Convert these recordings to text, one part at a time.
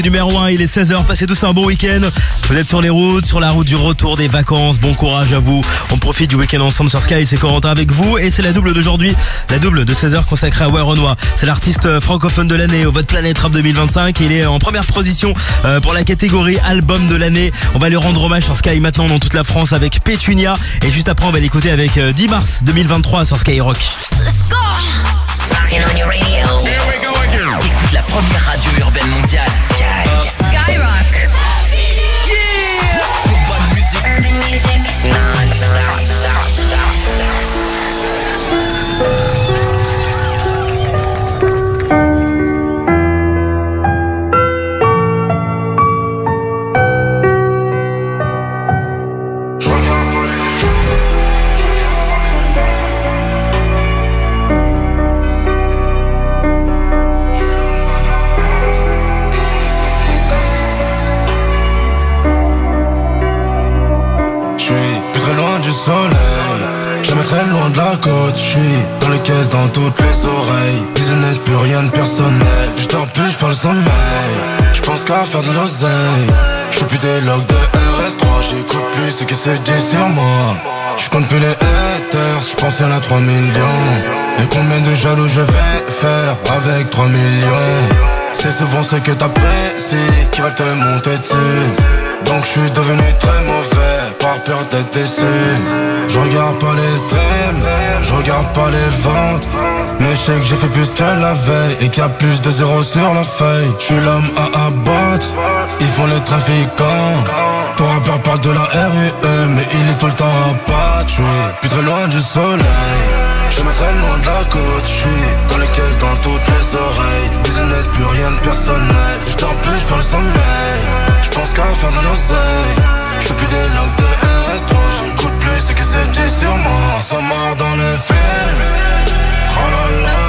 Numéro 1, il est 16h, passez tous un bon week-end. Vous êtes sur les routes, sur la route du retour des vacances. Bon courage à vous. On profite du week-end ensemble sur Sky. C'est Corentin avec vous. Et c'est la double d'aujourd'hui. La double de 16h consacrée à Werenoi. C'est l'artiste francophone de l'année au vote Planète Rap 2025. Il est en première position pour la catégorie album de l'année. On va lui rendre hommage sur Sky maintenant dans toute la France avec Pétunia. Et juste après, on va l'écouter avec 10 mars 2023 sur Skyrock. Let's go! Rockin' on your radio. Here we go again. Écoute la première radio urbaine mondiale. Skyrock. Yeah! Pour bonne musique. Urban music. Non-stop. Soleil, jamais très loin de la côte. J'suis dans les caisses, dans toutes les oreilles. Business, plus rien de personnel. J'dors plus, j'parle sommeil. J'pense qu'à faire de l'oseille. J'fais plus des logs de RS3. J'écoute plus ce qui se dit sur moi. J'compte plus les haters. J'pense y'en a 3 millions. Et combien de jaloux je vais faire avec 3 millions? C'est souvent ce que t'apprécies qui va te monter dessus. Donc j'suis devenu très mauvais par peur d'être déçu. Je regarde pas les streams, je regarde pas les ventes. Mais je sais que j'ai fait plus que la veille et qu'il y a plus de zéro sur la feuille. J'suis l'homme à abattre, ils font les trafiquants. Ton rappeur parle de la RUE, mais il est tout le temps à battre. J'suis plus très loin du soleil, jamais très loin de la côte. J'suis dans les caisses, dans toutes les oreilles. Business, plus rien de personnel. J'dors plus, j'parle sommeil. J'pense qu'à faire de l'oseille. J'fais plus des logs de RS3. J'écoute plus ce qui se dit sur moi. Ils sont morts dans le film. Oh là là.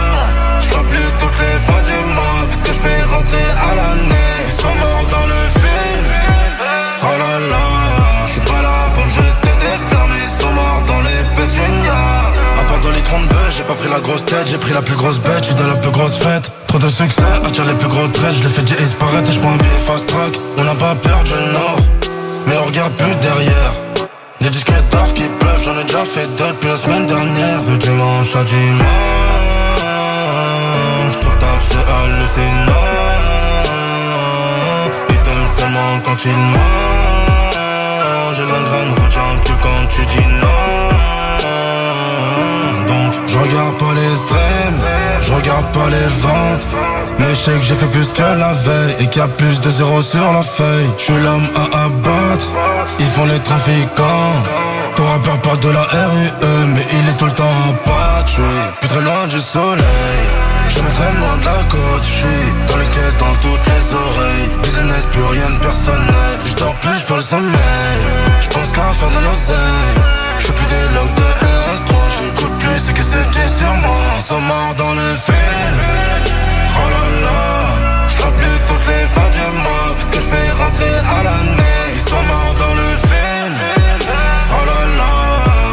J'vois plus toutes les fins du mois, puisque j'fais rentrer à l'année. Ils sont morts dans le film. Oh là là. J'suis pas là pour me jeter des fleurs, mais ils sont morts dans les pétunias. À part dans les 32, j'ai pas pris la grosse tête, j'ai pris la plus grosse bête, j'suis dans la plus grosse fête. Trop de succès, attire les plus gros traits, je le fais Jay paraître et j'prends un billet fast track. On n'a pas perdu le nord, mais on regarde plus derrière. Les disques d'or qui pleuvent, j'en ai déjà fait deux depuis la semaine dernière. De dimanche à dimanche, ton taf c'est hallucinant. Il t'aime seulement quand il ment. J'ai l'ingraine, retiens que quand tu dis non. Donc je regarde pas les streams, je regarde pas les ventes. Mais je sais que j'ai fait plus que la veille et qu'il y a plus de zéro sur la feuille. J'suis l'homme à abattre, ils font les trafiquants. Ton rappeur parle de la RUE, mais il est tout le temps à battre. J'suis plus très loin du soleil, jamais très loin de la côte. J'suis dans les caisses, dans toutes les oreilles. Business, plus rien de personnel. J'dors plus, j'parle sommeil. J'pense qu'à faire de l'oseille. J'fais plus des logs de RS3. J'écoute plus ce que se dit sur moi. Ils sont morts dans le film. Oh là là. J'fais plus toutes les fins du mois, puisque j'fais rentrer à l'année. Ils sont morts dans le film. Oh là là.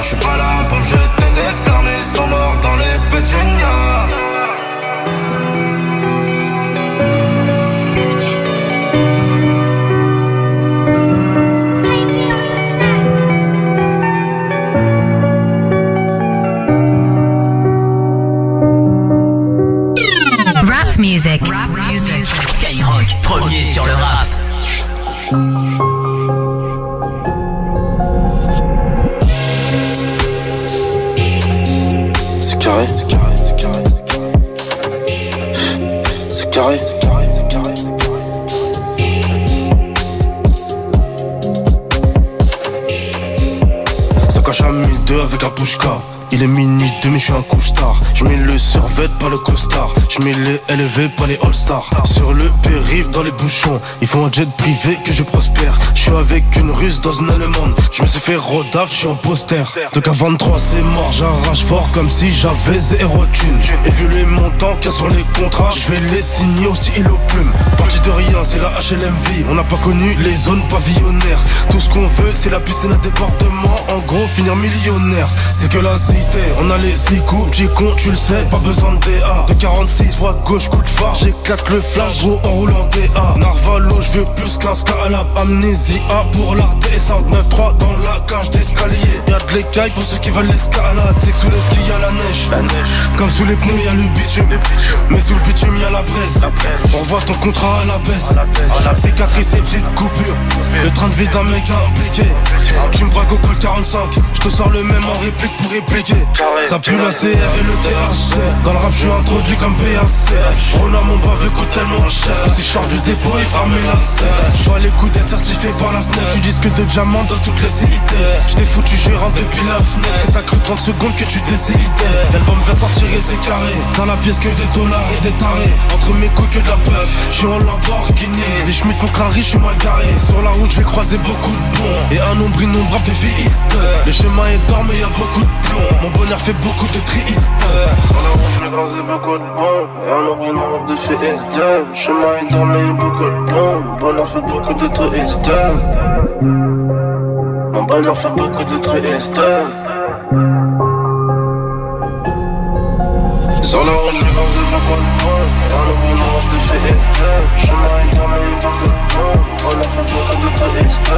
J'suis pas là pour me jeter des fleurs, mais ils sont morts dans les pétunias. Music. Rap music. Skyrock, premier sur le rap. C'est carré. C'est carré. Ça cache à 1002 avec un pushka. Il est minuit 2 mais je suis un couche-tard. Je mets le survêt, pas le costard. Je mets les LV, pas les all-stars. Sur le périph' dans les bouchons, il faut un jet privé que je prospère. Je suis avec une russe dans une allemande. Je me suis fait rodaf, je suis en poster. Donc à 23 c'est mort, j'arrache fort comme si j'avais zéro thune. Et vu les montants qu'il y a sur les contrats, je vais les signer au stylo plume. Parti de rien, c'est la HLMV. On n'a pas connu les zones pavillonnaires. Tout ce qu'on veut c'est la piscine à débordement. En gros finir millionnaire, c'est que la facilité. On a les 6 coups, petit con, tu le sais, pas besoin de DA. De 46, voie gauche, coup de phare, j'éclate le flash, gros en roulant DA. Narvalo, je veux plus qu'un scalab, amnésia pour l'art descente. 9-3 dans la cage d'escalier. Y'a de l'écaille pour ceux qui veulent l'escalade. C'est que sous les skis y'a la neige, comme sous les pneus y'a le bitume. Mais sous le bitume y'a la braise. On revoit ton contrat à la baisse. Cicatrice et petite coupure. Le train de vie d'un mec impliqué. Tu me braques au col 45. Je te sors le même en réplique pour répliquer. Ça pue la CR et le THC. Dans le rap je suis introduit comme PAC. Rona mon baveux coûte tellement cher que si je sors du dépôt il fera mes lacets. Je dois les coups d'être certifié par la SNEF. Je suis disque de diamant dans toutes les cités. J't'ai foutu gérant depuis la fenêtre. Et t'as cru 30 secondes que tu décidais. L'album vient sortir et c'est carré. Dans la pièce que des dollars et des tarés. Entre mes couilles que de la bœuf. J'suis en Lamborghini. Les Schmitt font crari, j'suis mal garé. Sur la route j'vais croiser beaucoup de bons. Et un nombre innombrable de filles. Le chemin est d'or mais y'a beaucoup de plomb. Mon bonheur fait beaucoup de tristes. Sur la route j'vais croiser beaucoup de bons. Et un nombre innombrable de filles. Le chemin est d'or mais y'a beaucoup de plomb. Mon bonheur fait beaucoup de tristes. Mon bonheur fait beaucoup de tristes. Sur la route, je vais croiser beaucoup de monde. Et un nombre de filles. Le chemin est d'or mais y'a beaucoup de plomb. Mon bonheur fait beaucoup de tristes.